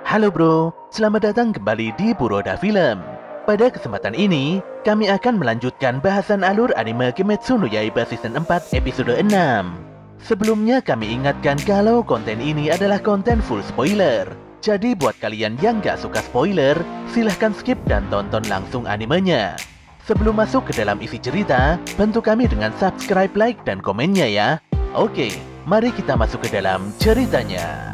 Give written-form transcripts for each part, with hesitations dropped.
Halo bro, selamat datang kembali di Buroda Film. Pada kesempatan ini, kami akan melanjutkan bahasan alur anime Kimetsu no Yaiba Season 4 episode 6. Sebelumnya kami ingatkan kalau konten ini adalah konten full spoiler. Jadi buat kalian yang gak suka spoiler, silahkan skip dan tonton langsung animenya. Sebelum masuk ke dalam isi cerita, bantu kami dengan subscribe, like, dan komennya ya. Oke, mari kita masuk ke dalam ceritanya.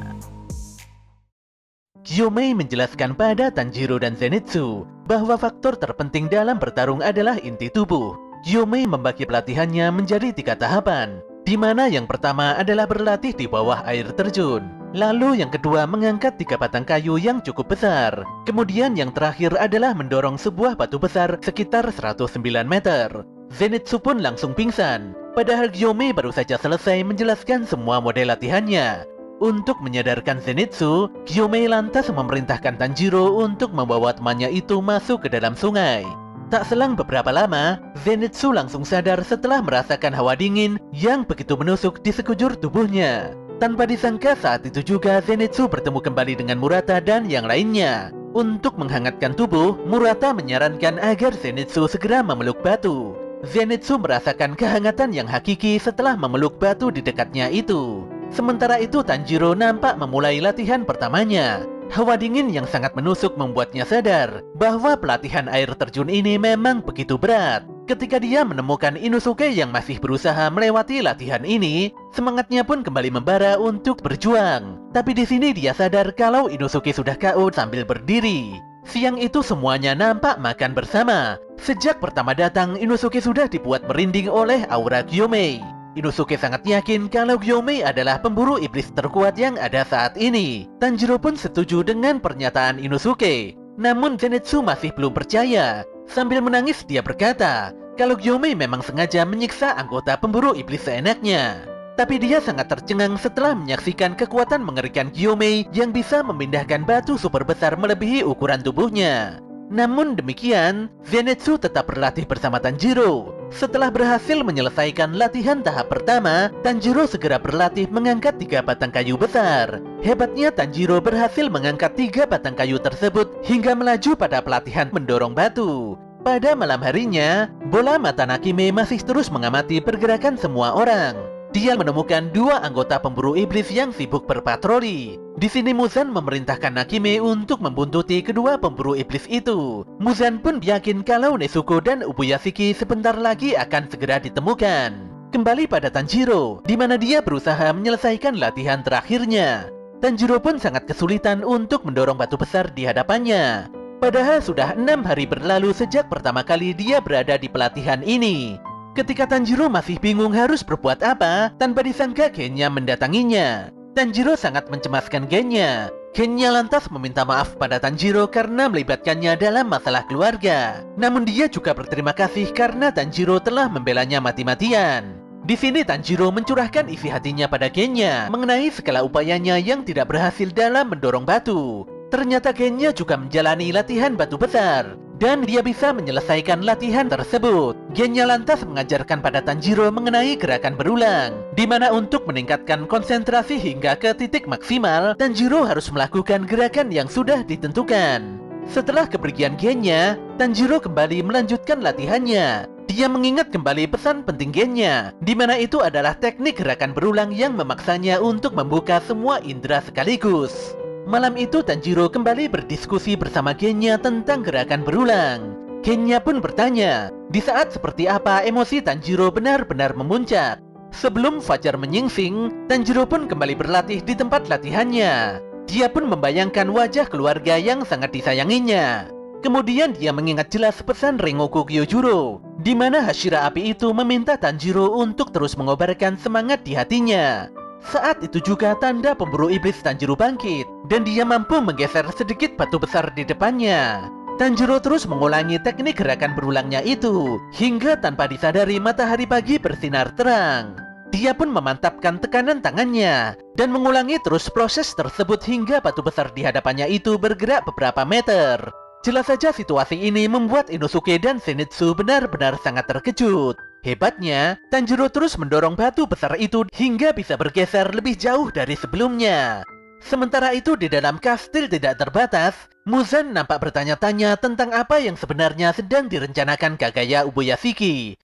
Gyomei menjelaskan pada Tanjiro dan Zenitsu bahwa faktor terpenting dalam bertarung adalah inti tubuh. Gyomei membagi pelatihannya menjadi 3 tahapan, di mana yang pertama adalah berlatih di bawah air terjun. Lalu yang kedua mengangkat 3 batang kayu yang cukup besar. Kemudian yang terakhir adalah mendorong sebuah batu besar sekitar 109 meter. Zenitsu pun langsung pingsan, padahal Gyomei baru saja selesai menjelaskan semua model latihannya. Untuk menyadarkan Zenitsu, Gyomei lantas memerintahkan Tanjiro untuk membawa temannya itu masuk ke dalam sungai. Tak selang beberapa lama, Zenitsu langsung sadar setelah merasakan hawa dingin yang begitu menusuk di sekujur tubuhnya. Tanpa disangka saat itu juga Zenitsu bertemu kembali dengan Murata dan yang lainnya. Untuk menghangatkan tubuh, Murata menyarankan agar Zenitsu segera memeluk batu. Zenitsu merasakan kehangatan yang hakiki setelah memeluk batu di dekatnya itu. Sementara itu Tanjiro nampak memulai latihan pertamanya. Hawa dingin yang sangat menusuk membuatnya sadar bahwa pelatihan air terjun ini memang begitu berat. Ketika dia menemukan Inosuke yang masih berusaha melewati latihan ini, semangatnya pun kembali membara untuk berjuang. Tapi di sini dia sadar kalau Inosuke sudah KO sambil berdiri. Siang itu semuanya nampak makan bersama. Sejak pertama datang, Inosuke sudah dibuat merinding oleh aura Gyomei. Inosuke sangat yakin kalau Gyomei adalah pemburu iblis terkuat yang ada saat ini. Tanjiro pun setuju dengan pernyataan Inosuke. Namun Zenitsu masih belum percaya. Sambil menangis dia berkata kalau Gyomei memang sengaja menyiksa anggota pemburu iblis seenaknya. Tapi dia sangat tercengang setelah menyaksikan kekuatan mengerikan Gyomei yang bisa memindahkan batu super besar melebihi ukuran tubuhnya. Namun demikian, Zenitsu tetap berlatih bersama Tanjiro. Setelah berhasil menyelesaikan latihan tahap pertama, Tanjiro segera berlatih mengangkat 3 batang kayu besar. Hebatnya Tanjiro berhasil mengangkat 3 batang kayu tersebut hingga melaju pada pelatihan mendorong batu. Pada malam harinya, bola mata Nakime masih terus mengamati pergerakan semua orang. Dia menemukan 2 anggota pemburu iblis yang sibuk berpatroli. Di sini Muzan memerintahkan Nakime untuk membuntuti kedua pemburu iblis itu. Muzan pun yakin kalau Nezuko dan Ubuyashiki sebentar lagi akan segera ditemukan. Kembali pada Tanjiro, di mana dia berusaha menyelesaikan latihan terakhirnya. Tanjiro pun sangat kesulitan untuk mendorong batu besar di hadapannya. Padahal sudah 6 hari berlalu sejak pertama kali dia berada di pelatihan ini. Ketika Tanjiro masih bingung harus berbuat apa, tanpa disangka Genya mendatanginya. Tanjiro sangat mencemaskan Genya. Genya lantas meminta maaf pada Tanjiro karena melibatkannya dalam masalah keluarga. Namun dia juga berterima kasih karena Tanjiro telah membelanya mati-matian. Di sini Tanjiro mencurahkan isi hatinya pada Genya mengenai segala upayanya yang tidak berhasil dalam mendorong batu. Ternyata Genya juga menjalani latihan batu besar, dan dia bisa menyelesaikan latihan tersebut. Genya lantas mengajarkan pada Tanjiro mengenai gerakan berulang, di mana untuk meningkatkan konsentrasi hingga ke titik maksimal, Tanjiro harus melakukan gerakan yang sudah ditentukan. Setelah kepergian Genya, Tanjiro kembali melanjutkan latihannya. Dia mengingat kembali pesan penting Genya, di mana itu adalah teknik gerakan berulang yang memaksanya untuk membuka semua indera sekaligus. Malam itu Tanjiro kembali berdiskusi bersama Genya tentang gerakan berulang. Genya pun bertanya, di saat seperti apa emosi Tanjiro benar-benar memuncak. Sebelum fajar menyingsing, Tanjiro pun kembali berlatih di tempat latihannya. Dia pun membayangkan wajah keluarga yang sangat disayanginya. Kemudian dia mengingat jelas pesan Rengoku Kyojuro, di mana Hashira api itu meminta Tanjiro untuk terus mengobarkan semangat di hatinya. Saat itu juga tanda pemburu iblis Tanjiro bangkit, dan dia mampu menggeser sedikit batu besar di depannya. Tanjiro terus mengulangi teknik gerakan berulangnya itu, hingga tanpa disadari matahari pagi bersinar terang. Dia pun memantapkan tekanan tangannya, dan mengulangi terus proses tersebut hingga batu besar di hadapannya itu bergerak beberapa meter. Jelas saja situasi ini membuat Inosuke dan Zenitsu benar-benar sangat terkejut. Hebatnya, Tanjiro terus mendorong batu besar itu hingga bisa bergeser lebih jauh dari sebelumnya. Sementara itu di dalam kastil tidak terbatas, Muzan nampak bertanya-tanya tentang apa yang sebenarnya sedang direncanakan Kagaya Ubuyashiki.